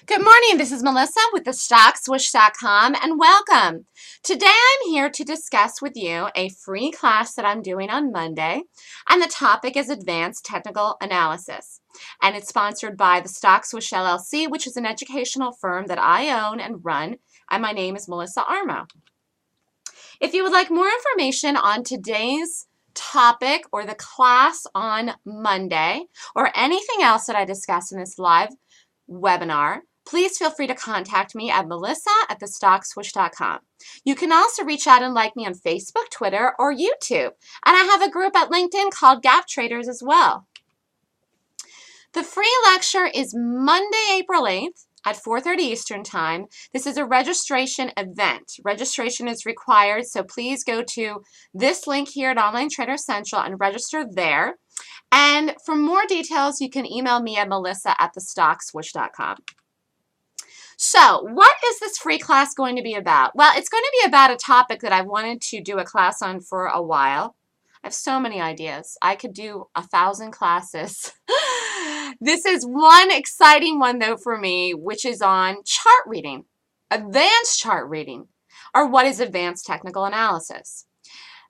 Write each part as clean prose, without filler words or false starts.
Good morning, this is Melissa with thestockswoosh.com and welcome. Today I'm here to discuss with you a free class that I'm doing on Monday, and the topic is Advanced Technical Analysis. And it's sponsored by the StockSwoosh LLC, which is an educational firm that I own and run, and my name is Melissa Armo. If you would like more information on today's topic or the class on Monday or anything else that I discuss in this live webinar, please feel free to contact me at melissa@thestockswoosh.com. You can also reach out and like me on Facebook, Twitter, or YouTube. And I have a group at LinkedIn called Gap Traders as well. The free lecture is Monday, April 8th at 4:30 Eastern Time. This is a registration event. Registration is required, so please go to this link here at Online Trader Central and register there. And for more details, you can email me at melissa@thestockswoosh.com. So what is this free class going to be about? Well, it's going to be about a topic that I've wanted to do a class on for a while. I have so many ideas. I could do 1,000 classes. This is one exciting one, though, for me, which is on chart reading, advanced chart reading, or what is advanced technical analysis.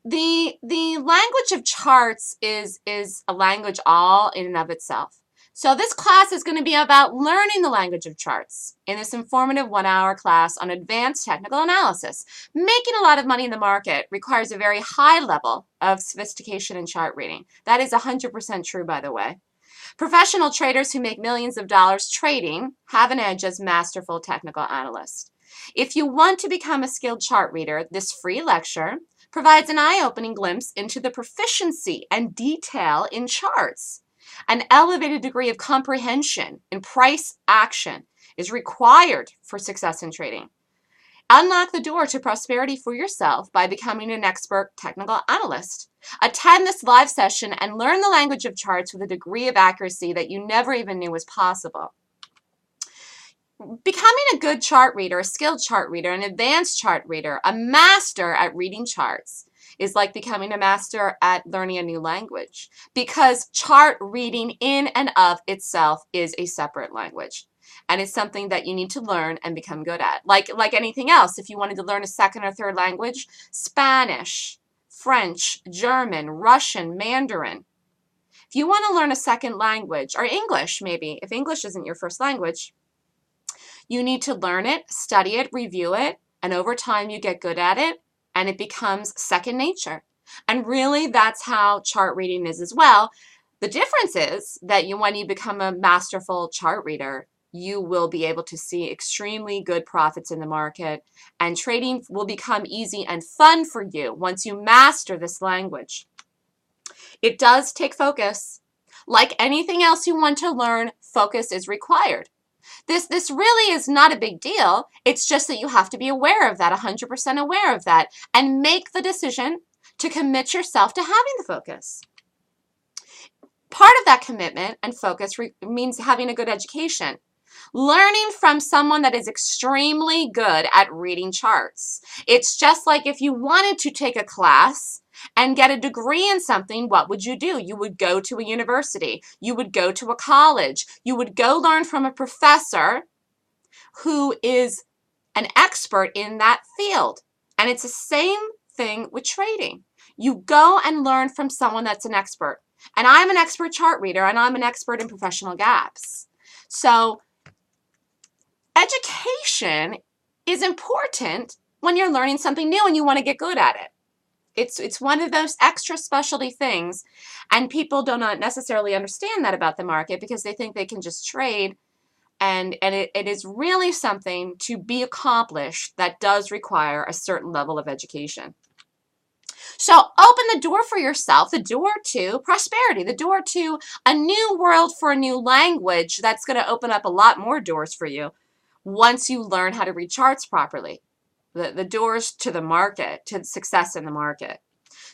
The language of charts is a language all in and of itself. So this class is going to be about learning the language of charts in this informative 1-hour class on advanced technical analysis. Making a lot of money in the market requires a very high level of sophistication in chart reading. That is 100% true, by the way. Professional traders who make millions of dollars trading have an edge as masterful technical analysts. If you want to become a skilled chart reader, this free lecture provides an eye-opening glimpse into the proficiency and detail in charts. An elevated degree of comprehension in price action is required for success in trading. Unlock the door to prosperity for yourself by becoming an expert technical analyst. Attend this live session and learn the language of charts with a degree of accuracy that you never even knew was possible. Becoming a good chart reader, a skilled chart reader, an advanced chart reader, a master at reading charts is like becoming a master at learning a new language, because chart reading in and of itself is a separate language. And it's something that you need to learn and become good at. Like anything else, if you wanted to learn a second or third language, Spanish, French, German, Russian, Mandarin. If you want to learn a second language, or English maybe, if English isn't your first language, you need to learn it, study it, review it, and over time you get good at it, and it becomes second nature. And really, that's how chart reading is as well. The difference is that when you become a masterful chart reader, you will be able to see extremely good profits in the market, and trading will become easy and fun for you once you master this language. It does take focus. Like anything else you want to learn, focus is required. This really is not a big deal. It's just that you have to be aware of that, 100% aware of that, and make the decision to commit yourself to having the focus. Part of that commitment and focus means having a good education. Learning from someone that is extremely good at reading charts. It's just like if you wanted to take a class and get a degree in something, what would you do? You would go to a university. You would go to a college. You would go learn from a professor who is an expert in that field. And it's the same thing with trading. You go and learn from someone that's an expert. And I'm an expert chart reader, and I'm an expert in professional gaps. So education is important when you're learning something new and you want to get good at it. It's one of those extra specialty things, and people do not necessarily understand that about the market because they think they can just trade, and it is really something to be accomplished that does require a certain level of education. So open the door for yourself, the door to prosperity, the door to a new world for a new language that's going to open up a lot more doors for you once you learn how to read charts properly. The doors to the market, to success in the market.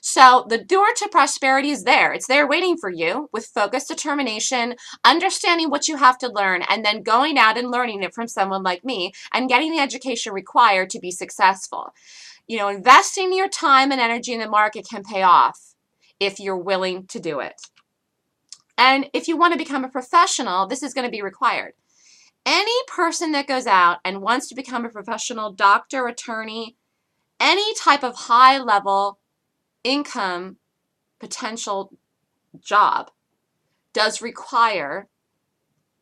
So the door to prosperity is there. It's there waiting for you with focus, determination, understanding what you have to learn, and then going out and learning it from someone like me and getting the education required to be successful. You know, investing your time and energy in the market can pay off if you're willing to do it. And if you want to become a professional, this is going to be required. Any person that goes out and wants to become a professional doctor, attorney, any type of high-level income potential job does require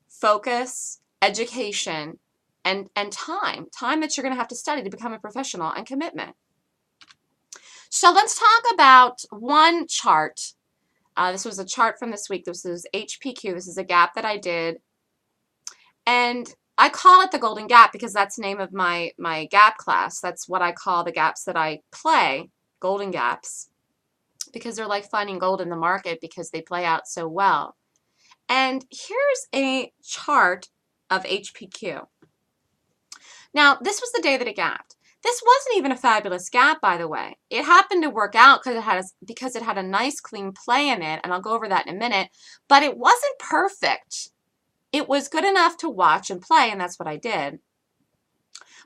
focus, education, and time that you're going to have to study to become a professional, and commitment. So let's talk about one chart. This was a chart from this week. This is HPQ. This is a gap that I did. And I call it the Golden Gap because that's the name of my gap class. That's what I call the gaps that I play, Golden Gaps, because they're like finding gold in the market because they play out so well. And here's a chart of HPQ. Now, this was the day that it gapped. This wasn't even a fabulous gap, by the way. It happened to work out because it had a nice clean play in it, and I'll go over that in a minute, but it wasn't perfect. It was good enough to watch and play, and that's what I did.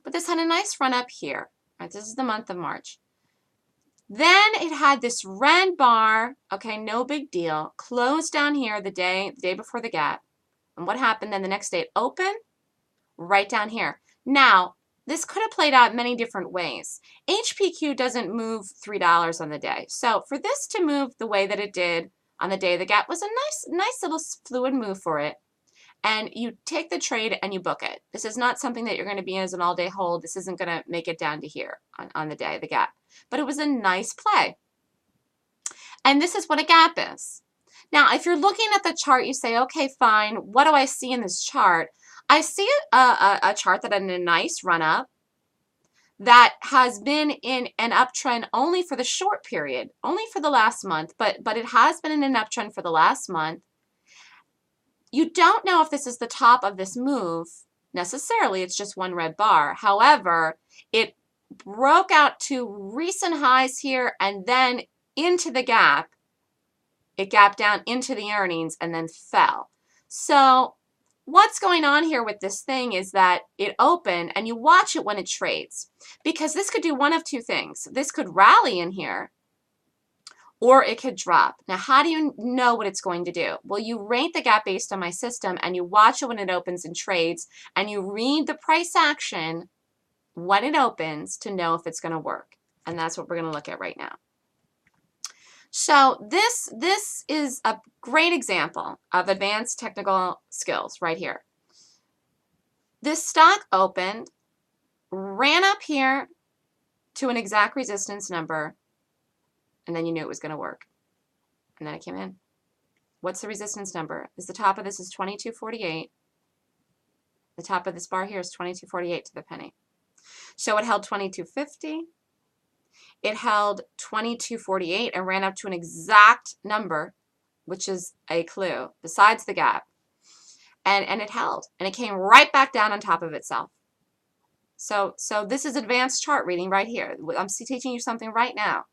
But this had a nice run up here. Right, this is the month of March. Then it had this red bar, okay, no big deal, closed down here the day before the gap. And what happened then the next day? It opened right down here. Now, this could have played out many different ways. HPQ doesn't move $3 on the day. So for this to move the way that it did on the day of the gap was a nice little fluid move for it. And you take the trade and you book it. This is not something that you're going to be in as an all-day hold. This isn't going to make it down to here on the day of the gap. But it was a nice play. And this is what a gap is. Now, if you're looking at the chart, you say, okay, fine, what do I see in this chart? I see a chart that had a nice run-up that has been in an uptrend only for the short period, only for the last month, but it has been in an uptrend for the last month. You don't know if this is the top of this move necessarily. It's just one red bar. However, it broke out to recent highs here and then into the gap. It gapped down into the earnings and then fell. So what's going on here with this thing is that it opened, and you watch it when it trades, because this could do one of two things. This could rally in here, or it could drop. Now, how do you know what it's going to do? Well, you rate the gap based on my system, and you watch it when it opens and trades, and you read the price action when it opens to know if it's going to work. And that's what we're going to look at right now. So this is a great example of advanced technical skills right here. This stock opened, ran up here to an exact resistance number, and then you knew it was going to work. And then it came in. What's the resistance number? The top of this is 22.48. The top of this bar here is 22.48 to the penny. So it held 22.50. It held 22.48 and ran up to an exact number, which is a clue, besides the gap. And it held. And it came right back down on top of itself. So this is advanced chart reading right here. I'm teaching you something right now.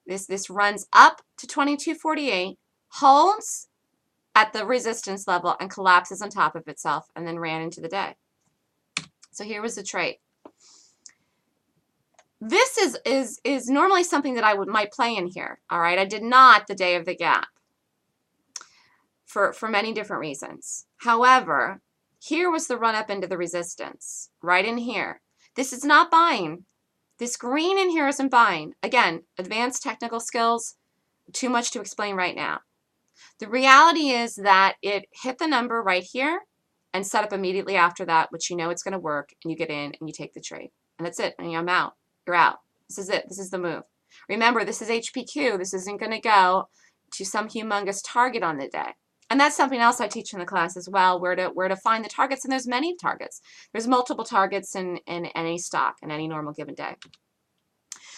This runs up to 22.48, holds at the resistance level, and collapses on top of itself, and then ran into the day. So here was the trade. This is normally something that I might play in here. All right, I did not the day of the gap for many different reasons. However, here was the run up into the resistance, right in here. This is not buying. This green in here isn't buying. Again, advanced technical skills, too much to explain right now. The reality is that it hit the number right here and set up immediately after that, which you know it's going to work, and you get in and you take the trade. And that's it. And I'm out. You're out. This is it. This is the move. Remember, this is HPQ. This isn't going to go to some humongous target on the day. And that's something else I teach in the class as well, where to find the targets. And there's many targets. There's multiple targets in any stock in any normal given day.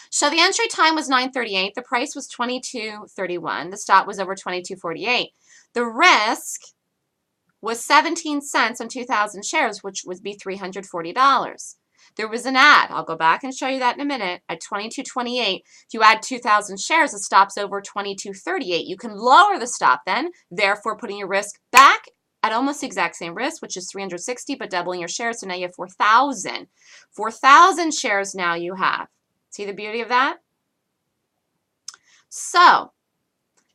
So the entry time was 9:38. The price was 22.31. The stop was over 22.48. The risk was 17 cents on 2,000 shares, which would be $340. There was an ad. I'll go back and show you that in a minute. At 22.28, if you add 2,000 shares, the stop's over 22.38. You can lower the stop then, therefore putting your risk back at almost the exact same risk, which is 360, but doubling your shares. So now you have 4,000. 4,000 shares now you have. See the beauty of that? So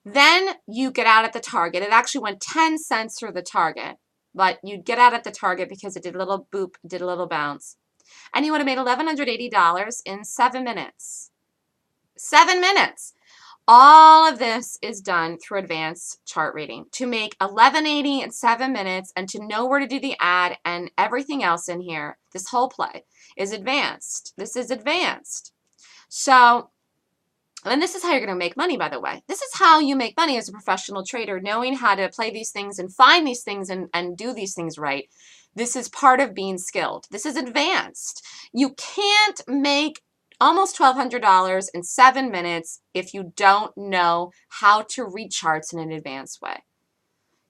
then you get out at the target. It actually went 10 cents through the target. but you'd get out at the target because it did a little boop, did a little bounce. And you would have made $1,180 in 7 minutes. 7 minutes. All of this is done through advanced chart reading. To make $1,180 in 7 minutes and to know where to do the ad and everything else in here, this whole play is advanced. This is advanced. So, and this is how you're going to make money, by the way. This is how you make money as a professional trader, knowing how to play these things and find these things and do these things right. This is part of being skilled. This is advanced. You can't make almost $1,200 in 7 minutes if you don't know how to read charts in an advanced way.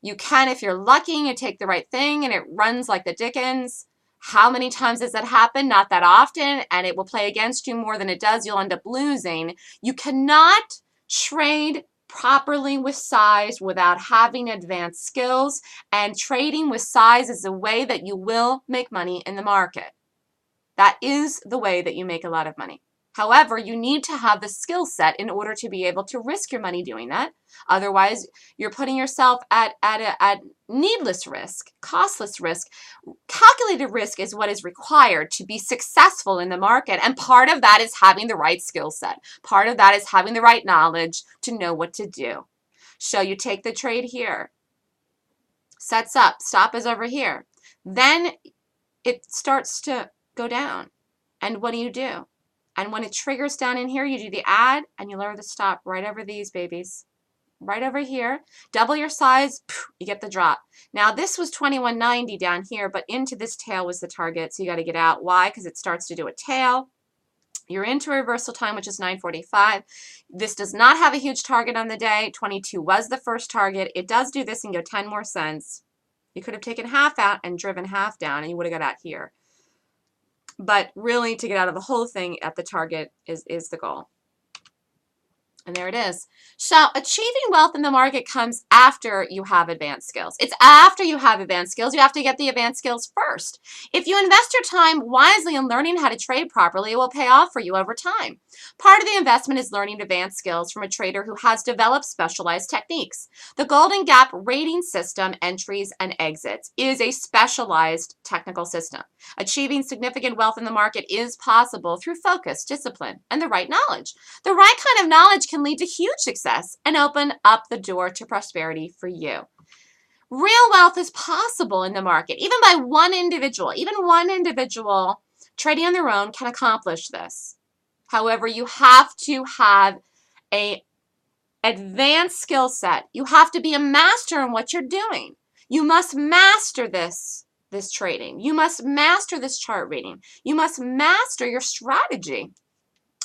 You can if you're lucky and you take the right thing and it runs like the dickens. How many times does that happen? Not that often, and it will play against you more than it does. You'll end up losing. You cannot trade properly with size without having advanced skills, and trading with size is a way that you will make money in the market. That is the way that you make a lot of money. However, you need to have the skill set in order to be able to risk your money doing that. Otherwise, you're putting yourself at needless risk, costless risk. Calculated risk is what is required to be successful in the market. And part of that is having the right skill set. Part of that is having the right knowledge to know what to do. So you take the trade here. Sets up. Stop is over here. Then it starts to go down. And what do? And when it triggers down in here, you do the add and you lower the stop right over these babies. Right over here. Double your size, you get the drop. Now this was $21.90 down here, but into this tail was the target, so you got to get out. Why? Because it starts to do a tail. You're into reversal time, which is 9:45. This does not have a huge target on the day. 22 was the first target. It does do this and go 10 more cents. You could have taken half out and driven half down, and you would have got out here. But really, to get out of the whole thing at the target is the goal. And there it is. So achieving wealth in the market comes after you have advanced skills. It's after you have advanced skills. You have to get the advanced skills first. If you invest your time wisely in learning how to trade properly, it will pay off for you over time. Part of the investment is learning advanced skills from a trader who has developed specialized techniques. The Golden Gap rating system, entries and exits, is a specialized technical system. Achieving significant wealth in the market is possible through focus, discipline, and the right knowledge. The right kind of knowledge can lead to huge success and open up the door to prosperity for you. Real wealth is possible in the market, even by one individual. Even one individual trading on their own can accomplish this. However, you have to have an advanced skill set. You have to be a master in what you're doing. You must master this trading. You must master this chart reading. You must master your strategy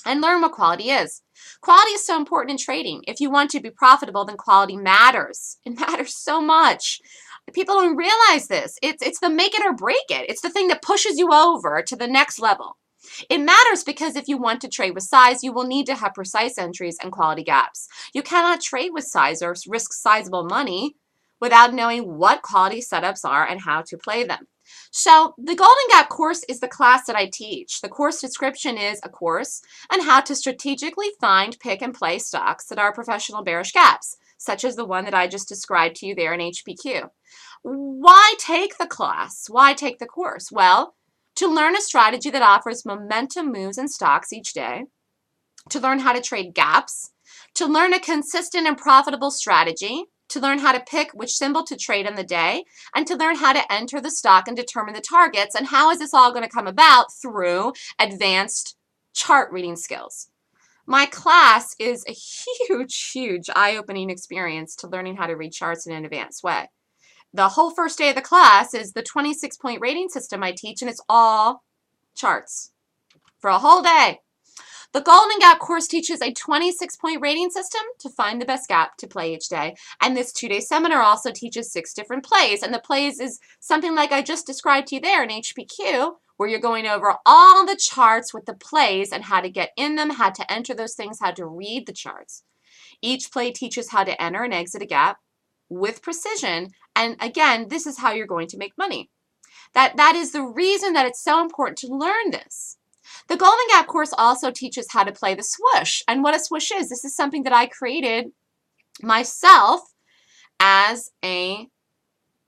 and learn what quality is. Quality is so important in trading. If you want to be profitable, then quality matters. It matters so much. People don't realize this. It's the make it or break it. It's the thing that pushes you over to the next level. It matters because if you want to trade with size, you will need to have precise entries and quality gaps. You cannot trade with size or risk sizable money without knowing what quality setups are and how to play them. So the Golden Gap course is the class that I teach. The course description is a course on how to strategically find, pick, and play stocks that are professional bearish gaps, such as the one that I just described to you there in HPQ. Why take the class? Why take the course? Well, to learn a strategy that offers momentum moves in stocks each day, to learn how to trade gaps, to learn a consistent and profitable strategy, to learn how to pick which symbol to trade on the day, and to learn how to enter the stock and determine the targets. And how is this all going to come about? Through advanced chart reading skills. My class is a huge, huge eye-opening experience to learning how to read charts in an advanced way. The whole first day of the class is the 26-point rating system I teach, and it's all charts for a whole day. The Golden Gap course teaches a 26-point rating system to find the best gap to play each day. And this 2-day seminar also teaches 6 different plays. And the plays is something like I just described to you there in HPQ, where you're going over all the charts with the plays and how to get in them, how to enter those things, how to read the charts. Each play teaches how to enter and exit a gap with precision. And again, this is how you're going to make money. That is the reason that it's so important to learn this. The Golden Gap course also teaches how to play the swoosh. And what a swoosh is, this is something that I created myself as an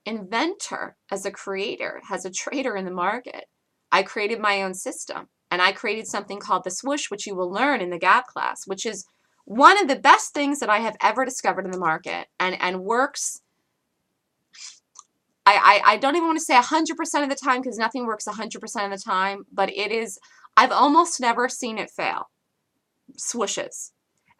inventor, as a creator, as a trader in the market. I created my own system, and I created something called the swoosh, which you will learn in the Gap class, which is one of the best things that I have ever discovered in the market, and works. I don't even want to say 100% of the time, because nothing works 100% of the time, but it is, I've almost never seen it fail. Swooshes.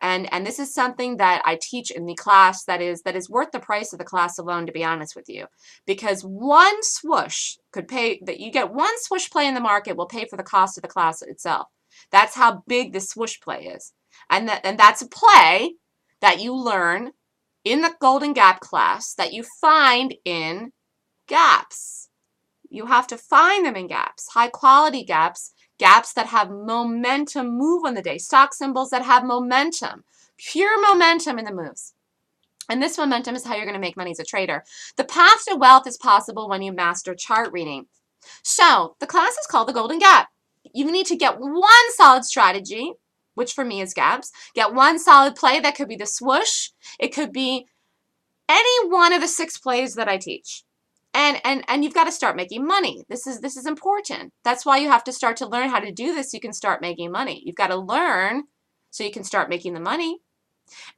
And this is something that I teach in the class that is worth the price of the class alone, to be honest with you, because one swoosh could pay, that you get one swoosh play in the market will pay for the cost of the class itself. That's how big the swoosh play is. And that's a play that you learn in the Golden Gap class that you find in gaps. You have to find them in gaps, high quality gaps, gaps that have momentum move on the day, stock symbols that have momentum, pure momentum in the moves. And this momentum is how you're going to make money as a trader. The path to wealth is possible when you master chart reading. So the class is called the Golden Gap. You need to get one solid strategy, which for me is gaps. Get one solid play. That could be the swoosh. It could be any one of the 6 plays that I teach. And you've got to start making money. This is important. That's why you have to start to learn how to do this so you can start making money. You've got to learn so you can start making the money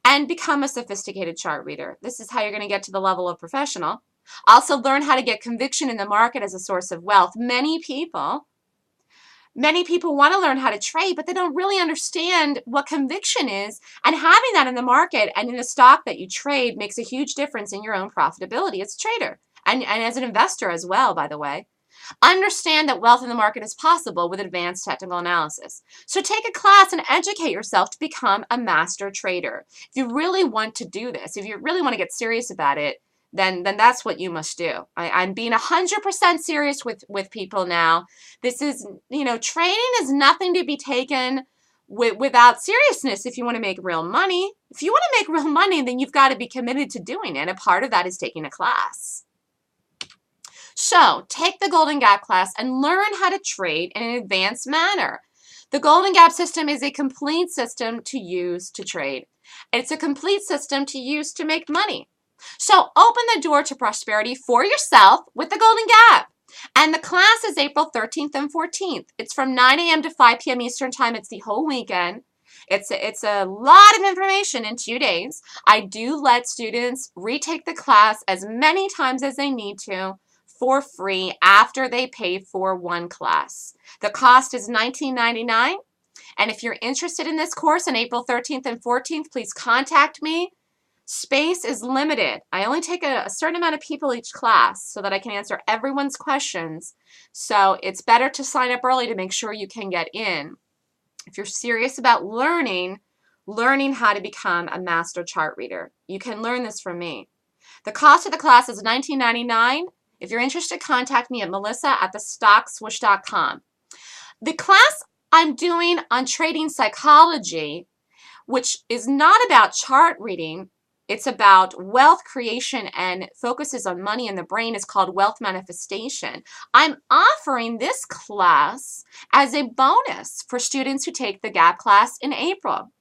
and become a sophisticated chart reader. This is how you're going to get to the level of professional. Also learn how to get conviction in the market as a source of wealth. Many people want to learn how to trade, but they don't really understand what conviction is, and having that in the market and in the stock that you trade makes a huge difference in your own profitability as a trader. And as an investor as well, by the way. Understand that wealth in the market is possible with advanced technical analysis. So take a class and educate yourself to become a master trader. If you really want to do this, if you really want to get serious about it, then that's what you must do. I'm being 100% serious with people now. This is, trading is nothing to be taken without seriousness if you want to make real money. If you want to make real money, then you've got to be committed to doing it. And part of that is taking a class. So take the Golden Gap class and learn how to trade in an advanced manner. The Golden Gap system is a complete system to use to trade. It's a complete system to use to make money. So open the door to prosperity for yourself with the Golden Gap. And the class is April 13th and 14th. It's from 9 a.m. to 5 p.m. Eastern Time. It's the whole weekend. It's a lot of information in 2 days. I do let students retake the class as many times as they need to for free after they pay for one class. The cost is $19.99. And if you're interested in this course on April 13th and 14th, please contact me. Space is limited. I only take a certain amount of people each class so that I can answer everyone's questions. So it's better to sign up early to make sure you can get in. If you're serious about learning how to become a master chart reader, you can learn this from me. The cost of the class is $19.99. If you're interested, contact me at melissa@thestockswoosh.com. The class I'm doing on trading psychology, which is not about chart reading, it's about wealth creation and focuses on money and the brain, is called Wealth Manifestation. I'm offering this class as a bonus for students who take the Gap class in April.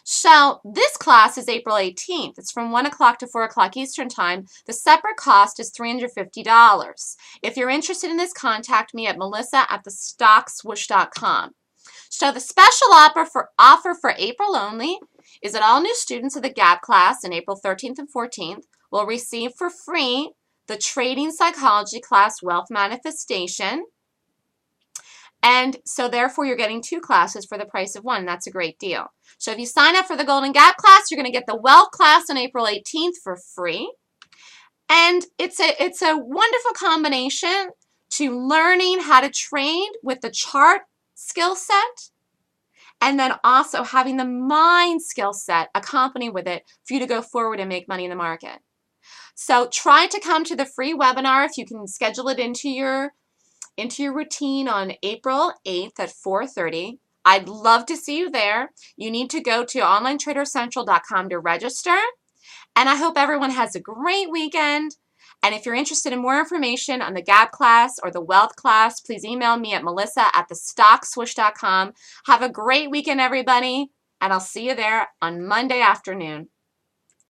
So this class is April 18th. It's from 1 o'clock to 4 o'clock Eastern Time. The separate cost is $350. If you're interested in this, contact me at melissa@thestockswoosh.com. So the special offer for April only is that all new students of the Gap class in April 13th and 14th will receive for free the Trading Psychology class, Wealth Manifestation. And so therefore you're getting 2 classes for the price of 1. That's a great deal. So if you sign up for the Golden Gap class, you're going to get the Wealth class on April 18th for free. And it's a wonderful combination to learning how to trade with the chart skill set, and then also having the mind skill set accompanied with it for you to go forward and make money in the market. So try to come to the free webinar if you can schedule it into your routine on April 8th at 4:30. I'd love to see you there. You need to go to onlinetradercentral.com to register. And I hope everyone has a great weekend. And if you're interested in more information on the Gap class or the Wealth class, please email me at melissa@thestockswoosh.com. Have a great weekend, everybody, and I'll see you there on Monday afternoon.